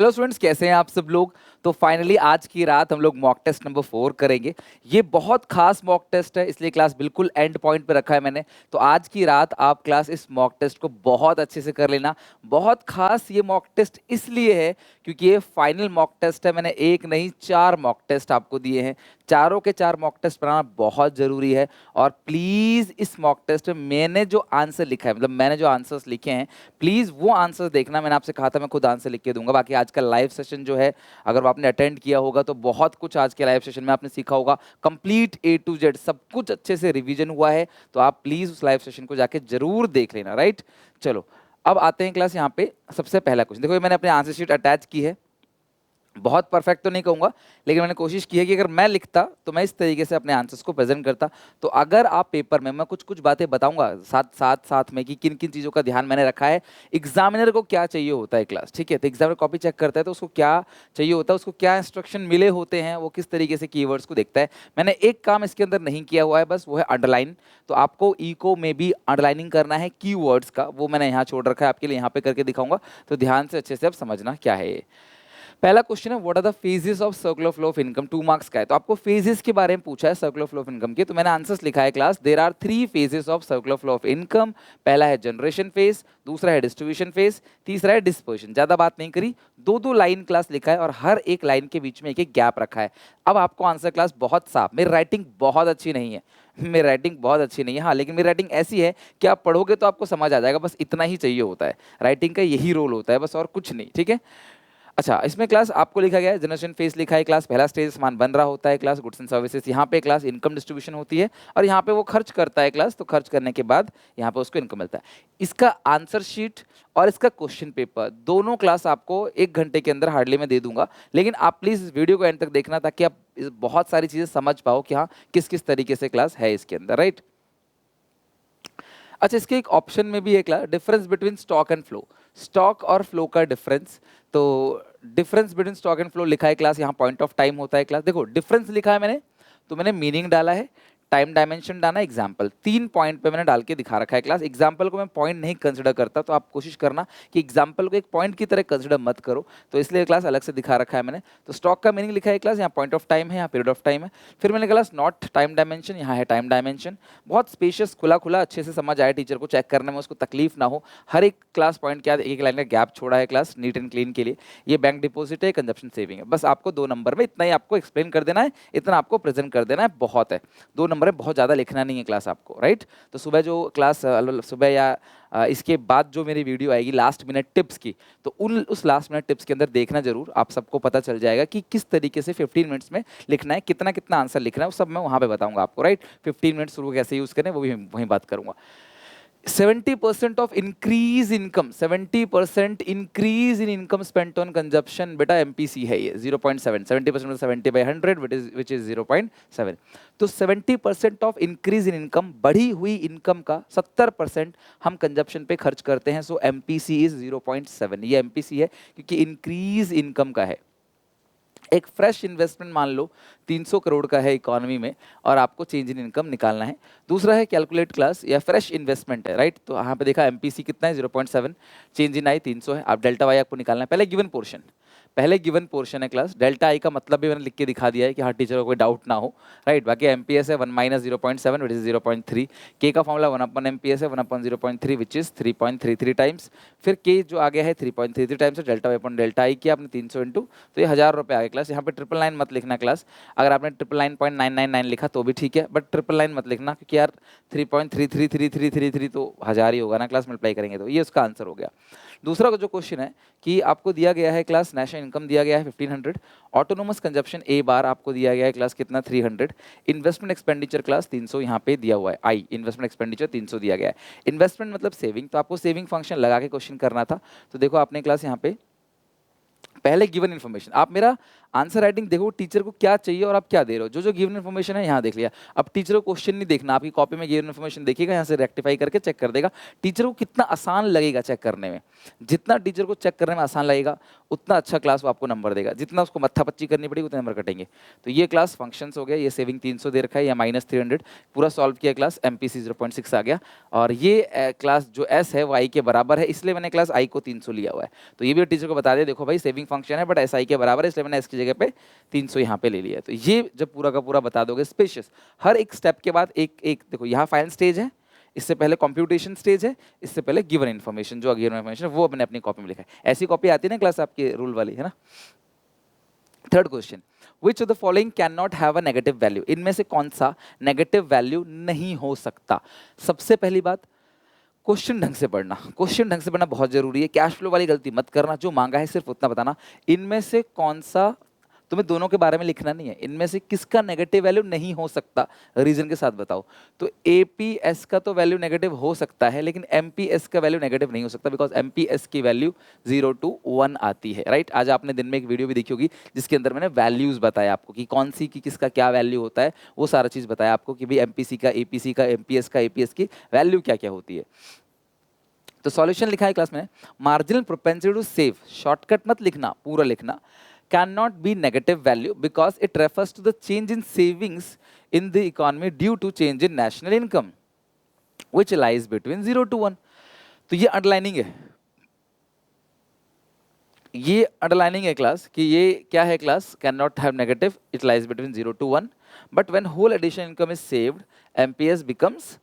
Hello students, कैसे हैं आप सब लोग। तो फाइनली आज की रात हम लोग मॉक टेस्ट नंबर 4 करेंगे। ये बहुत खास मॉक टेस्ट है, इसलिए क्लास बिल्कुल एंड पॉइंट पे रखा है मैंने। तो आज की रात आप क्लास इस मॉक टेस्ट को बहुत अच्छे से कर लेना। बहुत खास ये मॉक टेस्ट इसलिए है क्योंकि ये फाइनल मॉक टेस्ट है। मैंने एक नहीं 4 मॉक टेस्ट आपको दिए हैं। चारों के 4 मॉक टेस्ट बनाना बहुत जरूरी है। और प्लीज इस मॉक टेस्ट में मैंने जो आंसर लिखा है, मतलब मैंने जो आंसर्स लिखे हैं, प्लीज वो आंसर देखना। मैंने आपसे कहा था मैं खुद आंसर लिख के दूंगा। बाकी आज का लाइव सेशन जो है, अगर आपने अटेंड किया होगा तो बहुत कुछ आज के लाइव सेशन में आपने सीखा होगा। कंप्लीट ए टू जेड सब कुछ अच्छे से रिवीजन हुआ है। तो आप प्लीज उस लाइव सेशन को जाके जरूर देख लेना। राइट, चलो अब आते हैं क्लास। यहाँ पे सबसे पहला क्वेश्चन देखो, ये मैंने अपने आंसर शीट अटैच की है। बहुत परफेक्ट तो नहीं कहूंगा, लेकिन मैंने कोशिश की है कि अगर मैं लिखता तो मैं इस तरीके से अपने आंसर्स को प्रेजेंट करता। तो अगर आप पेपर में, मैं कुछ कुछ बातें बताऊंगा साथ में कि किन किन चीज़ों का ध्यान मैंने रखा है। एग्जामिनर को क्या चाहिए होता है क्लास, ठीक है। तो एग्जामिनर कॉपी चेक करता है तो उसको क्या चाहिए होता है, उसको क्या इंस्ट्रक्शन मिले होते हैं, वो किस तरीके से कीवर्ड्स को देखता है। मैंने एक काम इसके अंदर नहीं किया हुआ है, बस वो है अंडरलाइन। तो आपको इको में भी अंडरलाइनिंग करना है कीवर्ड्स का, वो मैंने यहाँ छोड़ रखा है आपके लिए, यहाँ पे करके दिखाऊंगा। तो ध्यान से अच्छे से अब समझना क्या है ये। पहला क्वेश्चन है, what are the phases of circular flow of income. 2 marks का है, तो आपको फेजेस के बारे में पूछा है सर्कुलर फ्लो ऑफ इनकम के। तो मैंने आंसर्स लिखा है class, there are 3 phases of circular flow of income. पहला है जनरेशन फेज, दूसरा है डिस्ट्रीब्यूशन फेज, तीसरा है डिस्पर्शन। ज्यादा बात नहीं करी, दो दो लाइन क्लास लिखा है और हर एक लाइन के बीच में एक एक गैप रखा है। अब आपको आंसर क्लास बहुत साफ, मेरी राइटिंग बहुत अच्छी नहीं है, मेरी राइटिंग बहुत अच्छी नहीं है, हाँ, लेकिन मेरी राइटिंग ऐसी है कि आप पढ़ोगे तो आपको समझ आ जाएगा। बस इतना ही चाहिए होता है, राइटिंग का यही रोल होता है बस, और कुछ नहीं, ठीक है। अच्छा, इसमें क्लास आपको लिखा गया है जनरेशन फेज लिखा है क्लास, पहला स्टेज सामान बन रहा होता है क्लास, गुड्स एंड सर्विसेज। यहाँ पे क्लास इनकम डिस्ट्रीब्यूशन होती है और यहाँ पे वो खर्च करता है क्लास, तो खर्च करने के बाद यहाँ पे उसको इनकम मिलता है। इसका आंसर शीट और इसका क्वेश्चन पेपर दोनों क्लास आपको 1 घंटे के अंदर हार्डली मैं दे दूंगा। लेकिन आप प्लीज इस वीडियो को एंड तक देखना ताकि आप बहुत सारी चीजें समझ पाओ कि हाँ किस किस तरीके से क्लास है इसके अंदर। राइट, अच्छा, इसके एक ऑप्शन में भी है class, difference between stock and flow. Stock और फ्लो का डिफरेंस, तो difference between stock and flow लिखा है क्लास, यहाँ पॉइंट ऑफ टाइम होता है क्लास। देखो डिफरेंस लिखा है मैंने, तो मैंने मीनिंग डाला है, टाइम डायमेंशन डाला, एग्जाम्पल, 3 पॉइंट पे मैंने डाल के दिखा रखा है क्लास। एग्जाम्पल को मैं पॉइंट नहीं कंसिडर करता, तो आप कोशिश करना कि एग्जाम्पल को एक पॉइंट की तरह कंसिडर मत करो, तो इसलिए क्लास अलग से दिखा रखा है मैंने। तो स्टॉक का मीनिंग लिखा है क्लास, यहाँ पॉइंट ऑफ टाइम है, यहाँ पीरियड ऑफ टाइम है। फिर मैंने क्लास नॉट टाइम डायमेंशन, यहाँ है टाइम डायमेंशन। बहुत स्पेशियस, खुला खुला, अच्छे से समझ आए टीचर को, चेक करने में उसको तकलीफ ना हो। हर एक क्लास पॉइंट के बाद एक लाइन का गैप छोड़ा है क्लास, नीट एंड क्लीन के लिए। ये बैंक डिपॉजिट है, कंजप्शन सेविंग है। बस आपको 2 नंबर में इतना ही आपको एक्सप्लेन कर देना है, इतना आपको प्रेजेंट कर देना है, बहुत है। 2 नंबर में बहुत ज़्यादा लिखना नहीं है क्लास आपको। राइट, तो सुबह जो क्लास, सुबह या इसके बाद जो मेरी वीडियो आएगी लास्ट मिनट टिप्स की, तो उस लास्ट मिनट टिप्स के अंदर देखना जरूर, आप सबको पता चल जाएगा कि किस तरीके से 15 मिनट्स में लिखना है, कितना कितना आंसर लिखना है, वो सब मैं वहाँ पे बताऊंगा आपको। राइट, 15 मिनट्स शुरू कैसे यूज़ करें वो भी वहीं बात करूंगा। 70% of increase income, 70% increase in income spent on consumption, बेटा एमपीसी है ये 0.7, 70% 70/100 विच इज 0.7। तो 70% ऑफ इंक्रीज इन इनकम, बढ़ी हुई इनकम का 70% हम कंजप्शन पे खर्च करते हैं। सो एमपीसी इज 0.7, ये एमपीसी है क्योंकि इंक्रीज इनकम का है। एक फ्रेश इन्वेस्टमेंट मान लो 300 करोड़ का है इकोनॉमी में, और आपको चेंज इन इनकम निकालना है। दूसरा है कैलकुलेट क्लास, या फ्रेश इन्वेस्टमेंट है। राइट, तो यहाँ पे देखा एमपीसी कितना है 0.7, चेंज इन आई 300 है। आप डेल्टा वाई आपको निकालना है। पहले गिवन पोर्शन, पहले गिवन पोर्शन है क्लास। डेल्टा आई का मतलब भी मैंने लिख के दिखा दिया है कि हाँ टीचर को कोई डाउट ना हो। राइट, बाकी एमपीएस है 1 - 0.7 विच इज 0.3। के का फॉर्मूला 1 एमपीएस है 1/0.3 विच इज 3.33 टाइम्स। फिर के जो आ गया है 3.33 टाइम्स है, delta Y upon delta I किया आपने 300 इंटू, तो ये 1000 रुपये आ गया क्लास। यहाँ पे 999 मत लिखना क्लास, अगर आपने 999.999 लिखा तो भी ठीक है, बट 999 मत लिखना क्योंकि यार 3.333333 तो 1000 ही होगा ना क्लास, मल्टीप्लाई करेंगे तो। ये उसका आंसर हो गया। दूसरा जो क्वेश्चन है कि आपको दिया गया है क्लास, नेशनल इनकम दिया गया है 1500, ऑटोनोमस कंजप्शन ए बार आपको दिया गया है क्लास कितना 300, इन्वेस्टमेंट एक्सपेंडिचर क्लास 300 यहाँ पे दिया हुआ है, आई इन्वेस्टमेंट एक्सपेंडिचर 300 दिया गया है। इन्वेस्टमेंट मतलब सेविंग, तो आपको सेविंग फंक्शन लगा के क्वेश्चन करना था। तो देखो आपने क्लास यहाँ पे पहले गिवन इन्फॉर्मेशन, आप मेरा आंसर राइटिंग देखो, टीचर को क्या चाहिए और आप क्या दे रहे हो। जो गिवन इन्फॉर्मेशन है यहाँ देख लिया। अब टीचर को क्वेश्चन नहीं देखना, आपकी कॉपी में गिवन इन्फॉर्मेशन देखिएगा, यहाँ से रेक्टिफाई करके चेक कर देगा। टीचर को कितना आसान लगेगा चेक करने में, जितना टीचर को चेक करने में आसान लगेगा उतना अच्छा क्लास वो आपको नंबर देगा, जितना उसको मत्थापच्ची करनी पड़ेगी उतने नंबर कटेंगे। तो ये क्लास फंक्शंस हो गया, ये सेविंग 300 दे रखा है, या -300 पूरा सॉल्व किया क्लास, एमपीसी 0.6 आ गया। और ये क्लास जो एस है वो आई के बराबर है, इसलिए मैंने क्लास आई को 300 लिया हुआ है। तो ये भी टीचर को बता दिया, देखो भाई सेविंग फंक्शन है बट एसआई के बराबर है, इसलिए मैंने एस की जगह पे 300 यहाँ पे ले लिया है। तो ये जब पूरा का पूरा बता दोगे स्पेशियस, हर एक स्टेप के बाद एक एक देखो, यहाँ फाइनल स्टेज है, इससे पहले कंप्यूटेशन स्टेज है, इससे पहले गिवन इन्फॉर्मेशन, जो गिवन इन्फॉर्मेशन है वो मैंने अपनी कॉपी में लिखा है। ऐसी कॉपी आती है ना क्लास आपके रूल वाली, है ना। Third question, which of the following can not have a negative value, इनमें से कौन सा नेगेटिव वैल्यू नहीं हो सकता। सबसे पहली बात, क्वेश्चन ढंग से पढ़ना, क्वेश्चन ढंग से पढ़ना बहुत जरूरी है। कैश फ्लो वाली गलती मत करना, जो मांगा है सिर्फ उतना बताना। इनमें से कौन सा, तुम्हें दोनों के बारे में लिखना नहीं है, इनमें से किसका नेगेटिव वैल्यू नहीं हो सकता, रीजन के साथ बताओ। तो एपीएस का तो वैल्यू नेगेटिव हो सकता है, लेकिन एमपीएस का वैल्यू नेगेटिव नहीं हो सकता, बिकॉज एमपीएस की वैल्यू 0 to 1 आती है, राइट। आज आपने दिन में एक वीडियो भी देखी होगी जिसके अंदर मैंने वैल्यूज बताया आपको कि कौन सी की किसका क्या वैल्यू होता है, वो सारा चीज बताया आपको कि भाई एमपीसी का, एपीसी का, एमपीएस का, एपीएस की वैल्यू क्या क्या होती है। तो सॉल्यूशन लिखा है क्लास में, marginal propensity to save, shortcut मत लिखना, पूरा लिखना, cannot be negative value because it refers to the change in savings in the economy due to change in national income which lies between 0 to 1। तो ये underlining है, ये underlining है class कि ये क्या है class, cannot have negative, it lies between 0 to 1, but when whole additional income is saved MPS becomes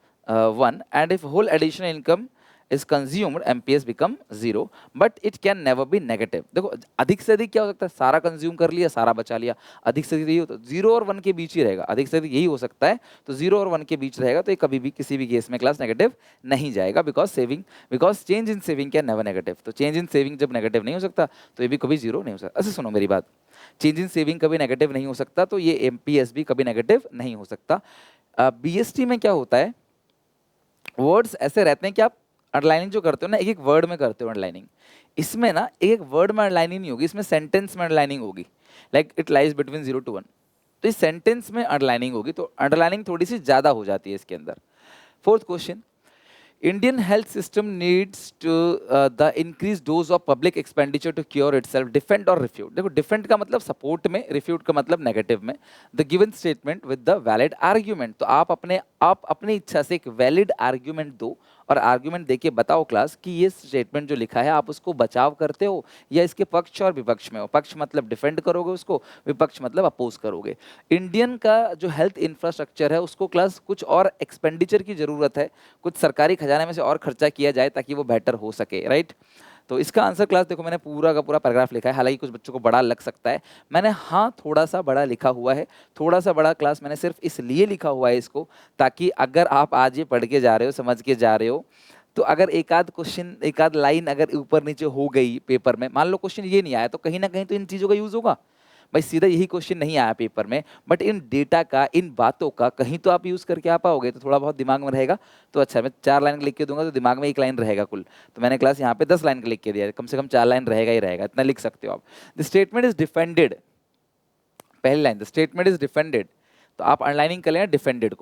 1 and if whole additional income is consumed MPS become 0 but it can never be negative। देखो अधिक से अधिक क्या हो सकता है, सारा consume कर लिया, सारा बचा लिया, अधिक से अधिक यही होता है, 0 और 1 के बीच ही रहेगा, अधिक से अधिक यही हो सकता है, तो 0 और 1 के बीच रहेगा, तो ये कभी भी किसी भी केस में क्लास नेगेटिव नहीं जाएगा, because change in saving can never negative. तो चेंज इन सेविंग जब नेगेटिव नहीं हो सकता तो ये भी कभी 0 नहीं हो सकता। ऐसे सुनो मेरी बात, चेंज इन सेविंग कभी नेगेटिव नहीं हो सकता, तो ये एमपीएस भी कभी नेगेटिव नहीं हो सकता। बीएसटी में क्या होता है, वर्ड्स ऐसे रहते हैं कि आप अंडरलाइनिंग जो करते हो ना, एक एक वर्ड में करते हो अंडरलाइनिंग, इसमें ना एक एक वर्ड में अंडरलाइनिंग नहीं होगी, इसमें सेंटेंस में अंडरलाइनिंग होगी, like it lies between 0 to 1। तो इस सेंटेंस में अंडरलाइनिंग होगी, तो अंडरलाइनिंग थोड़ी सी ज्यादा हो जाती है इसके अंदर। Fourth question, Indian health system needs to the increased dose of public expenditure to cure itself, defend or refute। देखो defend का मतलब सपोर्ट में, refute का मतलब नेगेटिव में। The given statement with the valid argument, तो आप अपनी इच्छा से एक वैलिड आर्ग्यूमेंट दो और आर्ग्यूमेंट देके बताओ क्लास कि ये स्टेटमेंट जो लिखा है आप उसको बचाव करते हो या इसके पक्ष और विपक्ष में हो। पक्ष मतलब डिफेंड करोगे उसको, विपक्ष मतलब अपोज करोगे। इंडियन का जो हेल्थ इंफ्रास्ट्रक्चर है उसको क्लास कुछ और एक्सपेंडिचर की जरूरत है, कुछ सरकारी खजाने में से और खर्चा किया जाए ताकि वो बेटर हो सके, राइट। तो इसका आंसर क्लास देखो, मैंने पूरा का पूरा पैराग्राफ लिखा है, हालांकि कुछ बच्चों को बड़ा लग सकता है, मैंने हाँ थोड़ा सा बड़ा लिखा हुआ है, थोड़ा सा बड़ा क्लास मैंने सिर्फ इसलिए लिखा हुआ है इसको, ताकि अगर आप आज ये पढ़ के जा रहे हो, समझ के जा रहे हो, तो अगर एक आध क्वेश्चन, एक आध लाइन अगर ऊपर नीचे हो गई पेपर में, मान लो क्वेश्चन ये नहीं आया, तो कहीं ना कहीं तो इन चीज़ों का यूज़ होगा। भाई सीधा यही क्वेश्चन नहीं आया पेपर में, बट इन डेटा का, इन बातों का कहीं तो आप यूज़ करके आ पाओगे, तो थोड़ा बहुत दिमाग में रहेगा। तो अच्छा, मैं 4 लाइन लिख के दूंगा तो दिमाग में 1 लाइन रहेगा कुल, तो मैंने क्लास यहाँ पे 10 लाइन लिख के दिया, कम से कम 4 लाइन रहेगा ही रहेगा, इतना लिख सकते हो आप। द स्टेटमेंट इज डिफेंडेड, पहली line, the statement is defended, तो आप अंडरलाइनिंग कर लेना डिफेंडेड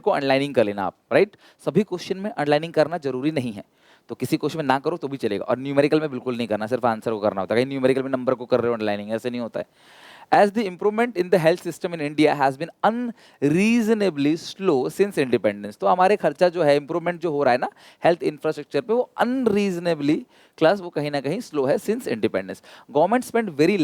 को अंडरलाइनिंग कर लेना आप, राइट। सभी क्वेश्चन में अंडरलाइनिंग करना जरूरी नहीं है, तो किसी क्वेश्चन में ना करो तो भी चलेगा, और न्यूमेरिकल में बिल्कुल नहीं करना, सिर्फ आंसर को करना होता है। कहीं न्यूमेरिकल में नंबर को कर रहे हो अंडरलाइनिंग, ऐसे नहीं होता है। As the improvement in the health system in India has been unreasonably slow since independence, तो हमारे खर्चा जो है, इंप्रूवमेंट जो हो रहा है ना हेल्थ इंफ्रास्ट्रक्चर पे, वो अनरीजनेबली क्लास वो कहीं ना कहीं स्लो है since independence. Government spend very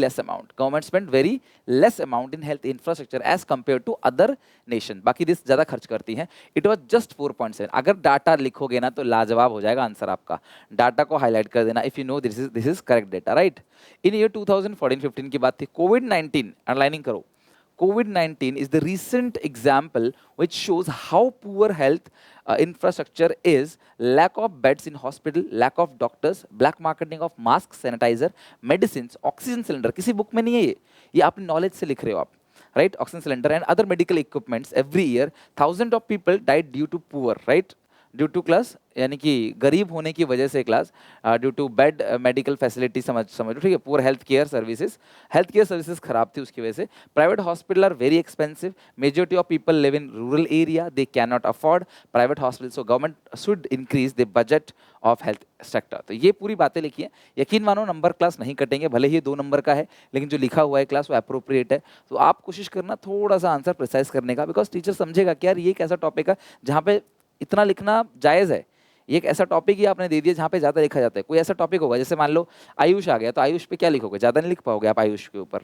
less amount in health infrastructure as compare to other nation, बाकी देश ज्यादा खर्च करती हैं। It was just 4.7। अगर डाटा लिखोगे ना तो लाजवाब हो जाएगा आंसर आपका, डाटा को हाईलाइट कर देना if you know this is correct data, right. In year 2014-15 की बात थी, कोविड-19, अंडरलाइनिंग करो, COVID-19 is the recent example which shows how poor health infrastructure is, lack of beds in hospital, lack of doctors, black marketing of masks, sanitizer, medicines, oxygen cylinder, किसी book में नहीं है ये आप नॉलेज से लिख रहे हो आप, right? Oxygen cylinder and other medical equipments every year, thousands of people died due to poor, right? Due to class यानी कि गरीब होने की वजह से class, due to bad medical facility, समझ ठीक है, पूरा हेल्थ केयर सर्विसेज खराब थी उसकी वजह से। Private hospital are very expensive, majority of people live in rural area, they can not afford private hospital, so government should increase the budget of health sector. तो ये पूरी बातें लिखी हैं, यकीन मानो नंबर क्लास नहीं कटेंगे, भले ही 2 नंबर का है, लेकिन जो लिखा हुआ है क्लास वो अप्रोप्रिएट है। तो आप कोशिश करना थोड़ा सा आंसर प्रिसाइज करने का, बिकॉज टीचर समझेगा कि यार ये एक ऐसा टॉपिक है जहाँ पे इतना लिखना जायज़ है, ये एक ऐसा टॉपिक ही आपने दे दिया जहाँ पे ज़्यादा लिखा जाता है। कोई ऐसा टॉपिक होगा जैसे मान लो आयुष आ गया, तो आयुष पे क्या लिखोगे, ज़्यादा नहीं लिख पाओगे आप आयुष के ऊपर।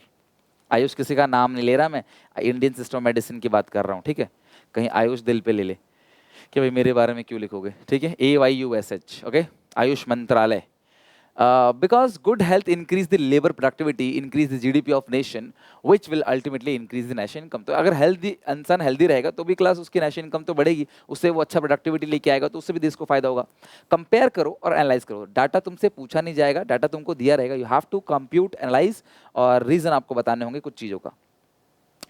आयुष किसी का नाम नहीं ले रहा मैं, इंडियन सिस्टम ऑफ मेडिसिन की बात कर रहा हूँ, ठीक है। कहीं आयुष दिल पे ले ले कि भाई मेरे बारे में क्यों लिखोगे, ठीक है। AYUSH, ओके, आयुष मंत्रालय। Because good health increase the labor productivity, increase the GDP of nation, which will ultimately increase the national income। तो अगर हेल्दी इंसान हेल्दी रहेगा तो भी क्लास उसकी नेशनल इनकम तो बढ़ेगी, उससे वो अच्छा प्रोडक्टिविटी लेके आएगा, तो उससे भी देश को फायदा होगा। कंपेयर करो और एनालाइज करो, डाटा तुमसे पूछा नहीं जाएगा, डाटा तुमको दिया रहेगा, you have to compute, analyze और रीजन आपको बताने होंगे कुछ चीज़ों का।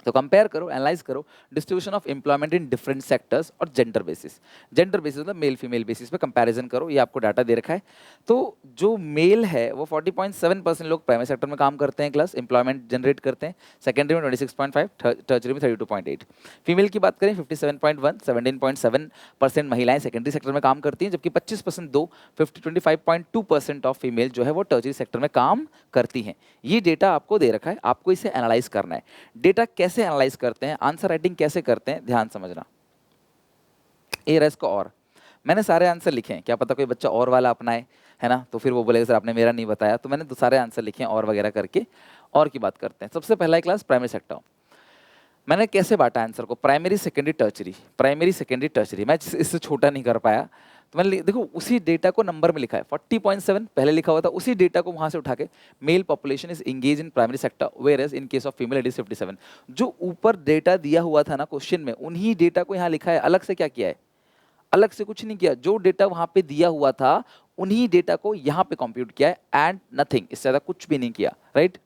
तो कंपेयर करो, एनालाइज करो distribution of employment in different sectors और जेंडर बेसिस। जेंडर बेसिस मतलब मेल फीमेल बेसिस पे कंपैरिजन करो, ये आपको डाटा दे रखा है। तो जो मेल है वो 40.7% लोग प्राइमरी सेक्टर में काम करते हैं, क्लास एम्प्लॉयमेंट जनरेट करते हैं, सेकेंडरी में 26.5, टर्चरी में 32.8। फीमेल की बात करें 57.1, 17.7% महिलाएं सेकेंडरी सेक्टर में काम करती हैं, जबकि 25% 25.2% ऑफ फीमेल जो है वो टर्चरी सेक्टर में काम करती हैं। ये डेटा आपको दे रखा है, आपको इसे एनालाइज करना है। डेटा कैसे एनालाइज करते हैं, आंसर राइटिंग कैसे करते हैं, ध्यान समझना। ए रहा इसको और, मैंने सारे आंसर लिखे हैं, क्या पता कोई बच्चा और वाला अपनाए, है ना, तो फिर वो बोलेगा सर आपने मेरा नहीं बताया। तो मैंने सारे आंसर लिखे हैं और वगैरह करके। और की बात करते हैं। सबसे पहला क्लास प्राइमरी सेक्टर, मैंने कैसे बांटा आंसर को, primary secondary tertiary, primary secondary tertiary. मैं इससे छोटा नहीं कर पाया, तो मैंने देखो उसी डेटा को नंबर में लिखा है, 40.7 पहले लिखा हुआ था, उसी डेटा को वहां से उठा के male population is engage in primary sector whereas in case of female it is 57। जो ऊपर डेटा दिया हुआ था ना क्वेश्चन में, उन्हीं डेटा को यहाँ लिखा है, अलग से क्या किया है, अलग से कुछ नहीं किया। जो डेटा वहां पे दिया हुआ था उन्हीं डेटा को यहाँ पे कंप्यूट किया है एंड नथिंग, इससे ज्यादा कुछ भी नहीं किया, राइट।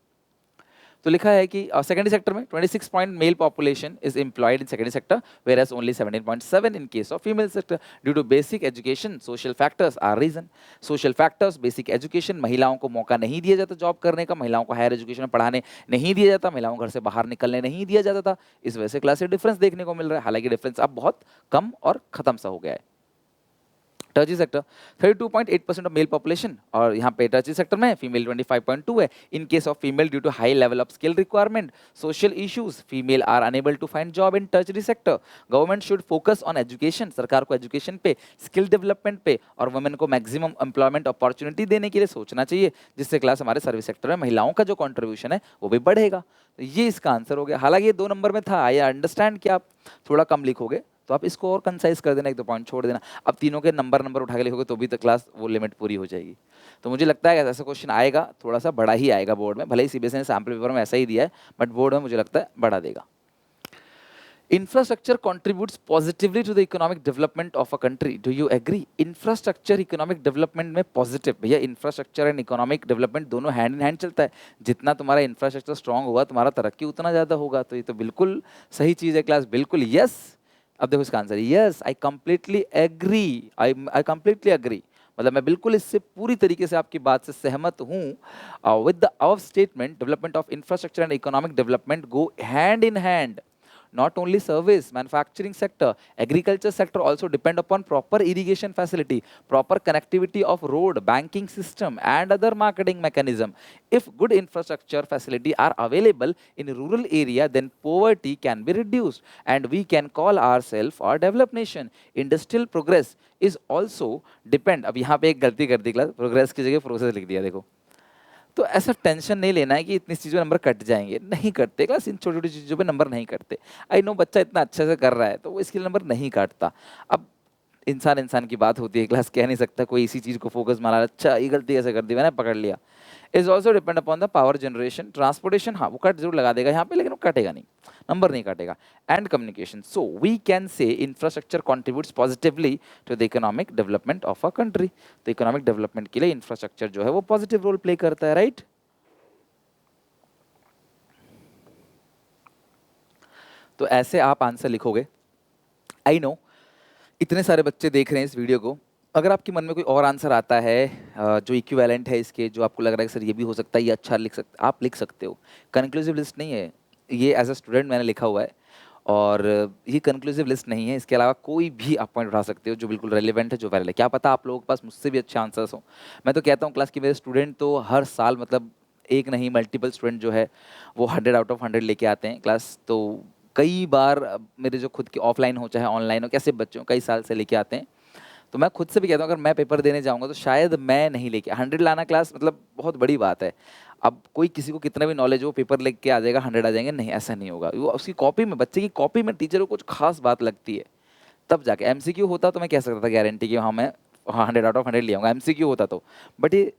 तो लिखा है कि सेकेंडरी सेक्टर में 26 point male population is employed in secondary sector whereas only 17.7 in case of female sector due to basic education, social factors are reason. Social factors, basic education, महिलाओं को मौका नहीं दिया जाता जॉब करने का, महिलाओं को हायर एजुकेशन में पढ़ाने नहीं दिया जाता, महिलाओं को घर से बाहर निकलने नहीं दिया जाता था, इस वजह से क्लास से डिफरेंस देखने को मिल रहा है। हालांकि डिफरेंस अब बहुत कम और खत्म सा हो गया है। Tertiary sector 32.8% of male population, और यहाँ पे टर्चरी सेक्टर में फीमेल 25.2 है। In case of female due to high level of skill requirement, social issues, female are unable to find job in tertiary sector. Government should focus on education, सरकार को education पे, skill development पे और women को maximum employment opportunity देने के लिए सोचना चाहिए, जिससे क्लास हमारे सर्विस सेक्टर में महिलाओं का जो कॉन्ट्रीब्यूशन है वो भी बढ़ेगा। तो ये इसका आंसर हो गया। हालांकि ये 2 नंबर में था, आई अंडरस्टैंड कि आप थोड़ा कम लिखोगे, तो आप इसको और कंसाइज कर देना, 1-2 पॉइंट छोड़ देना। अब तीनों के नंबर उठा के लिखोगे तो भी तो क्लास वो लिमिट पूरी हो जाएगी। तो मुझे लगता है ऐसा क्वेश्चन आएगा, थोड़ा सा बड़ा ही आएगा बोर्ड में, भले ही सीबीएसई ने सैम्पल पेपर में ऐसा ही दिया है, बट बोर्ड में मुझे लगता है बड़ा देगा। Infrastructure contributes positively to the economic development of a country. Do you agree? Infrastructure economic development में positive, भैया infrastructure and economic development दोनों hand in hand चलता है। जितना तुम्हारा infrastructure strong होगा, तुम्हारा तरक्की उतना ज़्यादा होगा। तो ये तो बिल्कुल सही चीज़ है क्लास, बिल्कुल yes। अब देखो इसका answer, yes, I completely agree, I completely agree, मतलब मैं बिल्कुल इससे पूरी तरीके से आपकी बात से सहमत हूँ। With the above statement, development of infrastructure and economic development go hand in hand। Not only service, manufacturing sector, agriculture sector also depend upon proper irrigation facility, proper connectivity of road, banking system and other marketing mechanism. If good infrastructure facility are available in rural area, then poverty can be reduced and we can call ourselves a developed nation. Industrial progress is also depend, अब यहाँ पे एक गलती कर दी class, progress की जगह process लिख दिया, देखो। तो ऐसा टेंशन नहीं लेना है कि इतनी चीज़ों में नंबर कट जाएंगे, नहीं कटते क्लास, इन छोटी छोटी चीज़ों पे नंबर नहीं कटते। आई नो बच्चा इतना अच्छे से कर रहा है तो वो इसके लिए नंबर नहीं काटता। अब इंसान इंसान की बात होती है क्लास, कह नहीं सकता कोई इसी चीज़ को फोकस मारा, अच्छा ये गलती कैसे कर दी मैंने, पकड़ लिया। Is also depend upon the power generation, transportation, हाँ वो कट जरूर लगा देगा यहाँ पे, लेकिन वो कटेगा नहीं, नंबर नहीं काटेगा। And communication, so we can say infrastructure contributes positively to the economic development of a country. तो इकोनॉमिक डेवलपमेंट के लिए इंफ्रास्ट्रक्चर जो है वो पॉजिटिव रोल प्ले करता है, राइट। तो ऐसे आप आंसर लिखोगे। आई नो इतने सारे बच्चे देख रहे हैं इस वीडियो को, अगर आपके मन में कोई और आंसर आता है जो इक्विवेलेंट है इसके, जो आपको लग रहा है कि सर ये भी हो सकता है, ये अच्छा लिख सकते, आप लिख सकते हो। कंक्लूसिव लिस्ट नहीं है ये, एज अ स्टूडेंट मैंने लिखा हुआ है, और ये कंक्लूसिव लिस्ट नहीं है। इसके अलावा कोई भी आप पॉइंट उठा सकते हो जो बिल्कुल रेलिवेंट है, जो वैलिड है। क्या पता आप लोगों के पास मुझसे भी अच्छे आंसर्स हो। मैं तो कहता हूँ क्लास की मेरे स्टूडेंट तो हर साल, मतलब एक नहीं मल्टीपल स्टूडेंट जो है वो 100 आउट ऑफ 100 लेके आते हैं क्लास। तो कई बार मेरे जो खुद के ऑफलाइन हो चाहे ऑनलाइन हो, कैसे बच्चों कई साल से लेके आते हैं। तो मैं खुद से भी कहता हूँ अगर मैं पेपर देने जाऊंगा तो शायद मैं नहीं लेके 100 लाना क्लास, मतलब बहुत बड़ी बात है। अब कोई किसी को कितना भी नॉलेज हो, पेपर लेके के आ जाएगा 100 आ जाएंगे, नहीं ऐसा नहीं होगा। वो उसकी कॉपी में, बच्चे की कॉपी में टीचर को कुछ खास बात लगती है, तब जाके। एमसीक्यू होता तो मैं कह सकता था गारंटी कि हाँ मैं 100 आउट ऑफ 100 ले आऊंगा, एमसीक्यू होता तो। बट ये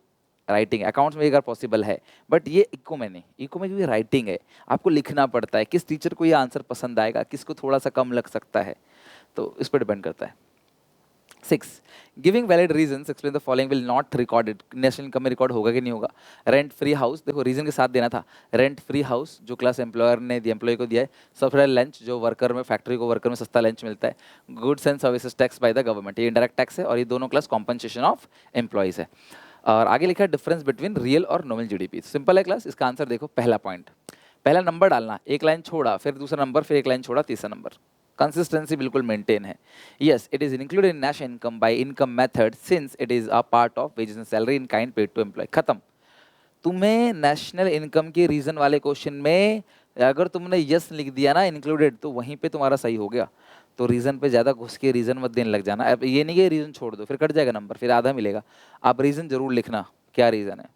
राइटिंग अकाउंट्स में एक बार पॉसिबल है, बट ये इको में नहीं। इको में क्योंकि राइटिंग है, आपको लिखना पड़ता है, किस टीचर को ये आंसर पसंद आएगा, किसको थोड़ा सा कम लग सकता है, तो इस पर डिपेंड करता है। 6, giving valid reasons explain the following will not recorded. National income में रिकॉर्ड होगा कि नहीं होगा। रेंट फ्री हाउस, देखो रीजन के साथ देना था। रेंट फ्री हाउस जो क्लास एम्प्लॉयर ने एम्प्लॉय को दिया है। सब्सिडाइज्ड लंच, जो वर्कर में फैक्ट्री को वर्कर में सस्ता लंच मिलता है। Goods and services tax by the government, ये इंडायरेक्ट टैक्स है, और ये दोनों क्लास कॉम्पनसेशन ऑफ एम्प्लॉइज है। और आगे लिखा है डिफरेंस बिटवीन रियल और नॉमिनल जीडीपी। सिंपल है क्लास, इसका आंसर देखो, पहला पॉइंट, पहला नंबर डालना, एक लाइन छोड़ा, फिर दूसरा नंबर, फिर एक लाइन छोड़ा, तीसरा नंबर। कंसिस्टेंसी बिल्कुल मेंटेन है। Yes, it is included in national income by income method since it is a part of wages and salary in kind paid to employ. खत्म। तुम्हें नेशनल इनकम के रीजन वाले क्वेश्चन में अगर तुमने यस लिख दिया ना इंक्लूडेड, तो वहीं पे तुम्हारा सही हो गया। तो रीजन पे ज्यादा घुस के रीजन मत देने लग जाना। अब ये नहीं कि रीजन छोड़ दो फिर कट जाएगा नंबर, फिर आधा मिलेगा। आप रीजन जरूर लिखना, क्या रीजन है।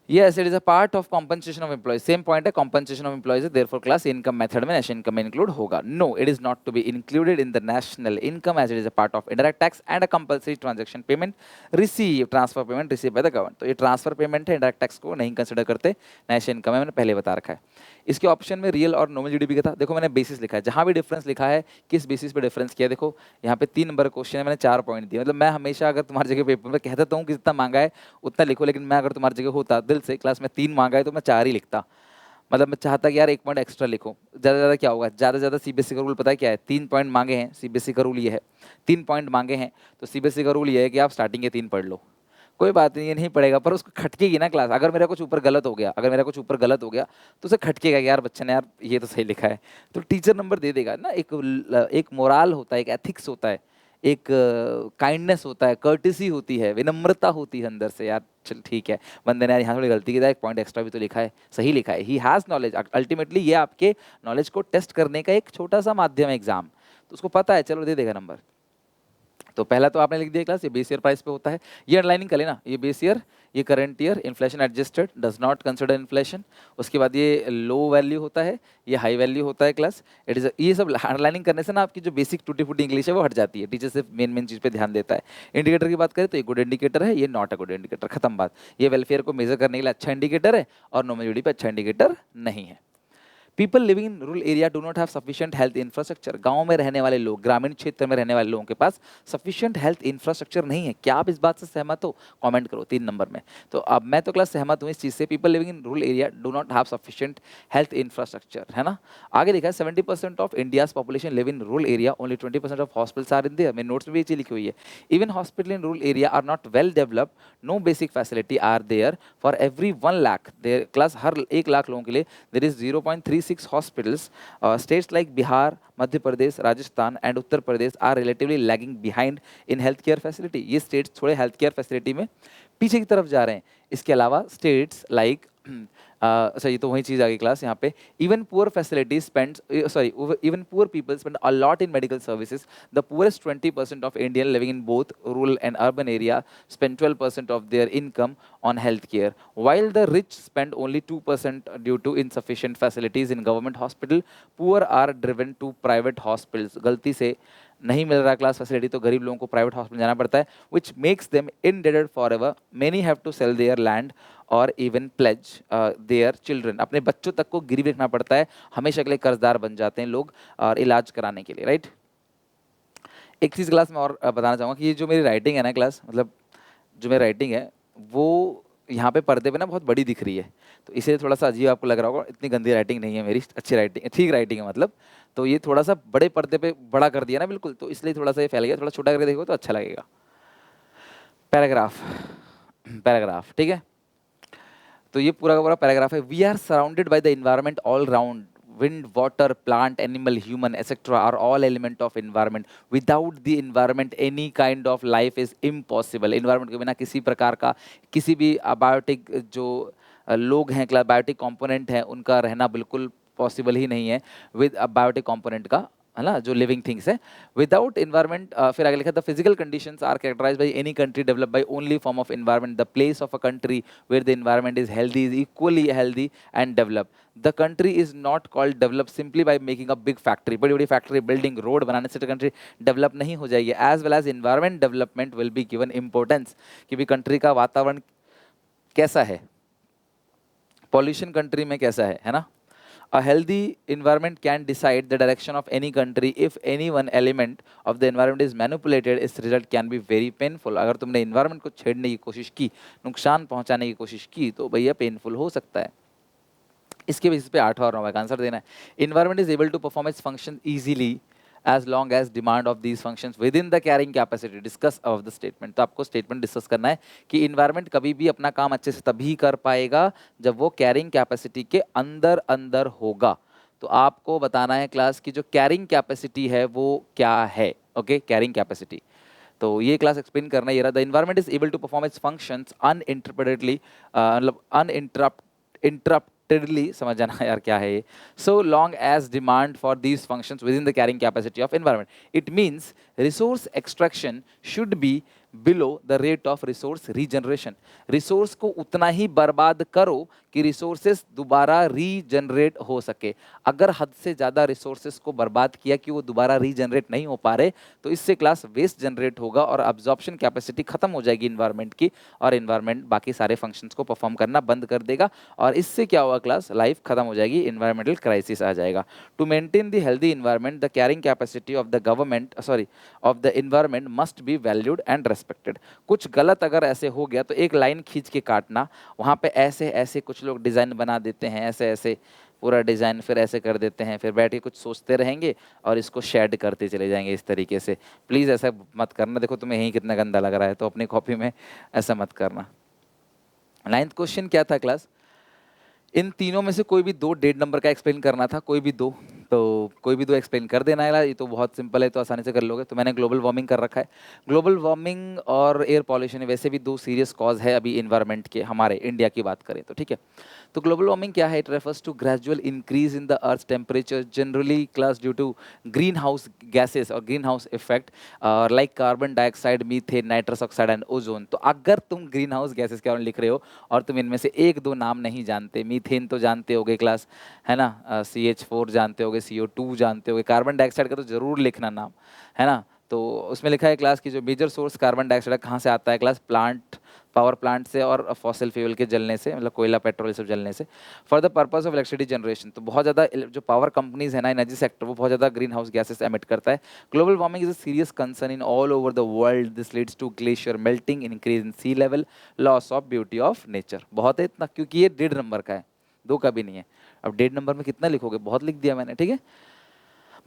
Yes, it is a part of compensation of employees. Same point है, compensation of employees है, therefore class income method में national income में include होगा. No, it is not to be included in the national income as it is a part of indirect tax and a compulsory transaction payment received, transfer payment received by the government. तो ये transfer payment है, indirect tax को नहीं consider करते national income में, मैंने पहले बता रखा है। इसके ऑप्शन में रियल और नॉमिनल जीडीपी का था। देखो मैंने बेसिस लिखा है, जहाँ भी डिफरेंस लिखा है किस बेसिस पे डिफरेंस किया। देखो यहाँ पे 3 नंबर क्वेश्चन है, मैंने 4 पॉइंट दिए। मतलब मैं हमेशा अगर तुम्हारी जगह पेपर में कह देता हूँ कि जितना मांगा है उतना लिखो, लेकिन मैं अगर तुम्हारी जगह होता दिल से क्लास में 3 मांगा है तो मैं 4 ही लिखता। मतलब मैं चाहता कि यार 1 पॉइंट एक्स्ट्रा लिखो। ज़्यादा से ज़्यादा क्या होगा, ज़्यादा से ज़्यादा सीबीएसई का रूल पता है क्या है, 3 पॉइंट मांगे हैं, सीबीएसई का रूल ये है 3 पॉइंट मांगे हैं, तो सीबीएसई का रूल ये है कि आप स्टार्टिंग के 3 पढ़ लो। कोई बात नहीं, ये नहीं पड़ेगा पर उसको खटकेगी ना क्लास। अगर मेरा कुछ ऊपर गलत हो गया, अगर मेरा कुछ ऊपर गलत हो गया तो उसे खटकेगा कि यार बच्चे ने यार ये तो सही लिखा है, तो टीचर नंबर दे देगा ना। एक मोराल होता है, एक एथिक्स होता है, एक काइंडनेस होता है, कर्टिसी होती है, विनम्रता होती है अंदर से। यार चल ठीक है, बंदे ने यार यहाँ थोड़ी गलती की था, 1 पॉइंट एक्स्ट्रा भी तो लिखा है, सही लिखा है, ही हैज़ नॉलेज। अल्टीमेटली ये आपके नॉलेज को टेस्ट करने का एक छोटा सा माध्यम है एग्जाम, तो उसको पता है, चलो दे देगा नंबर। तो पहला तो आपने लिख दिया क्लास, ये बेस ईयर प्राइस पे होता है, ये अंडरलाइनिंग कर लेना, ये बेस ईयर, ये current year, inflation adjusted, does not consider inflation. उसके बाद ये लो वैल्यू होता है, ये हाई वैल्यू होता है क्लास। इट इज, ये सब अंडरलाइनिंग करने से ना आपकी जो बेसिक टूटी फूटी इंग्लिश है वो हट जाती है। टीचर सिर्फ मेन मेन चीज़ पे ध्यान देता है। इंडिकेटर की बात करें तो ये गुड इंडिकेटर है, ये नॉट अ गुड इंडिकेटर, खत्म बात। ये वेलफेयर को मेजर करने के लिए अच्छा इंडिकेटर है और नॉमिनलिटी पे अच्छा इंडिकेटर नहीं है। People living in rural area do not have sufficient health infrastructure. गांव में रहने वाले लोग, ग्रामीण क्षेत्र में रहने वाले लोगों के पास सफिशिएंट हेल्थ इंफ्रास्ट्रक्चर नहीं है। क्या आप इस बात से सहमत हो, कमेंट करो 3 नंबर में। तो अब मैं तो क्लास सहमत हूँ इस चीज़ से, people living in rural area do not have sufficient health infrastructure, है ना। आगे लिखा है 70% of India's population live in rural area, only 20% of hospitals are in there. मेरे नोट्स में भी ये चीज़ लिखी हुई है। Even hospital in rural area are not well developed, no basic facility are there for every 1 lakh. There class हर 1 लाख लोगों के लिए there is 0.36 hospitals. States like Bihar, Madhya Pradesh, Rajasthan and Uttar Pradesh are relatively lagging behind in healthcare facility. ये states थोड़े healthcare facility में पीछे की तरफ जा रहे हैं। इसके अलावा states like अच्छा ये तो वही चीज़ आ गई क्लास यहाँ पे। Even poor facilities spend, sorry, even poor people spend a lot in medical services. The poorest 20% of Indian living in both rural and urban area spend 12% of their income on health care, while the rich spend only 2% due to insufficient facilities in government hospital. Poor are driven to private hospitals. गलती से नहीं मिल रहा class facility तो गरीब लोगों को private hospital जाना पड़ता है, which makes them indebted forever. Many have to sell their land or even pledge their children. अपने बच्चों तक को गिरवी रखना पड़ता है, हमेशा के लिए कर्जदार बन जाते हैं लोग और इलाज कराने के लिए, राइट। एक चीज़ क्लास में और बताना चाहूँगा कि ये जो मेरी राइटिंग है ना क्लास, मतलब जो मेरी राइटिंग है वो यहाँ पे पर्दे पे ना बहुत बड़ी दिख रही है, तो इसीलिए थोड़ा सा अजीब आपको लग रहा होगा। इतनी गंदी राइटिंग नहीं है मेरी, अच्छी राइटिंग, ठीक राइटिंग है मतलब। तो ये थोड़ा सा बड़े पर्दे पे बड़ा कर दिया ना बिल्कुल, तो इसलिए थोड़ा सा ये फैल गया। थोड़ा छोटा करके देखो तो अच्छा लगेगा। पैराग्राफ, पैराग्राफ ठीक है। तो ये पूरा का पूरा पैराग्राफ है। We are surrounded by the environment all round, wind, water, plant, animal, human, etc. are all element of environment. Without the environment, any kind of life is impossible. Environment के बिना किसी प्रकार का, किसी भी बायोटिक जो लोग हैं, बायोटिक कंपोनेंट हैं, उनका रहना बिल्कुल पॉसिबल ही नहीं है विद बायोटिक कंपोनेंट का है ना, जो लिविंग थिंग्स है। विदाउट इन्वायरमेंट, फिर आगे लिखा the physical conditions are characterized by any country developed by only form of environment, the place of a country where the environment is healthy is equally healthy and develop. The country is not called develop simply by making a big factory, बड़ी बड़ी factory building road बनाने से country develop नहीं हो जाएगी। As well as environment development will be given importance, कि भी country का वातावरण कैसा है, पॉल्यूशन कंट्री में कैसा है ना। A healthy environment can decide the direction of any country. If any one element of the environment is manipulated, its result can be very painful. अगर तुमने environment को छेड़ने की कोशिश की, नुकसान पहुंचाने की कोशिश की, तो भैया पेनफुल हो सकता है। इसके बेसिस पे 8वां और 9वां का आंसर देना है। Environment is able to perform its function easily as long as demand of these functions within the carrying capacity. Discuss of the statement. तो आपको स्टेटमेंट डिस्कस करना है कि इन्वायरमेंट कभी भी अपना काम अच्छे से तभी कर पाएगा जब वो कैरिंग कैपेसिटी के अंदर अंदर होगा। तो आपको बताना है क्लास की जो कैरिंग कैपेसिटी है वो क्या है। Okay, carrying capacity. तो ये क्लास एक्सप्लेन करना ये रहा। The environment is able to perform its functions uninterpretedly, मतलब अनइंटरप्टेडली, समझ जाना यार क्या है ये। So long as demand for these functions within the carrying capacity of environment, it means resource extraction should be below the rate of resource regeneration. Resource को उतना ही बर्बाद करो कि रिसोर्सेस दोबारा रीजनरेट हो सके। अगर हद से ज़्यादा रिसोर्सेस को बर्बाद किया कि वो दोबारा रीजनरेट नहीं हो पा रहे, तो इससे क्लास वेस्ट जनरेट होगा और अब्जॉर्प्शन कैपेसिटी खत्म हो जाएगी इन्वायरमेंट की, और इन्वायरमेंट बाकी सारे फंक्शंस को परफॉर्म करना बंद कर देगा, और इससे क्या होगा क्लास, लाइफ खत्म हो जाएगी, इन्वायरमेंटल क्राइसिस आ जाएगा। To maintain the healthy environment, the carrying capacity of the government of the environment must be valued and respected. कुछ गलत अगर ऐसे हो गया तो एक लाइन खींच के काटना, वहाँ पे ऐसे ऐसे कुछ लोग डिज़ाइन बना देते हैं, ऐसे ऐसे पूरा डिज़ाइन फिर ऐसे कर देते हैं, फिर बैठ के कुछ सोचते रहेंगे और इसको शेड करते चले जाएंगे इस तरीके से। प्लीज़ ऐसा मत करना। देखो तुम्हें यही कितना गंदा लग रहा है, तो अपनी कॉपी में ऐसा मत करना। 9th क्वेश्चन क्या था क्लास, इन तीनों में से कोई भी 2 डेढ़ नंबर का एक्सप्लेन करना था, कोई भी 2, तो कोई भी 2 एक्सप्लेन कर देना है। ये तो बहुत सिंपल है, तो आसानी से कर लोगे। तो मैंने ग्लोबल वार्मिंग कर रखा है। ग्लोबल वार्मिंग और एयर पॉल्यूशन वैसे भी 2 सीरियस कॉज है अभी इन्वायरमेंट के, हमारे इंडिया की बात करें तो, ठीक है। तो ग्लोबल वार्मिंग क्या है, it refers to gradual increase in the earth temperature generally class due to greenhouse gases और greenhouse effect like carbon dioxide, methane, nitrous oxide and ozone. तो अगर तुम ग्रीन हाउस गैसेज के बारे में लिख रहे हो और तुम इनमें से 1-2 नाम नहीं जानते, मीथेन तो जानते होगे क्लास, है ना, CH4 जानते होगे, CO2 जानते होगे, कार्बन डाइऑक्साइड का तो जरूर लिखना नाम, है ना। तो उसमें लिखा है क्लास की जो मेजर सोर्स कार्बन डाइऑक्साइड कहाँ से आता है क्लास, प्लांट, पावर प्लांट से और फॉसिल फ्यूल के जलने से, मतलब कोयला पेट्रोल सब जलने से, for the purpose of electricity generation. तो बहुत ज़्यादा जो पावर कंपनीज है ना, एनर्जी सेक्टर, वो बहुत ज़्यादा ग्रीन हाउस गैसेस एमिट करता है। Global warming is a serious concern in all over the world. This leads to glacier melting, increase in sea level, loss of beauty of nature. बहुत है इतना, क्योंकि ये 1.5 नंबर का है, 2 का भी नहीं है। अब 1.5 नंबर में कितना लिखोगे, बहुत लिख दिया मैंने, ठीक है,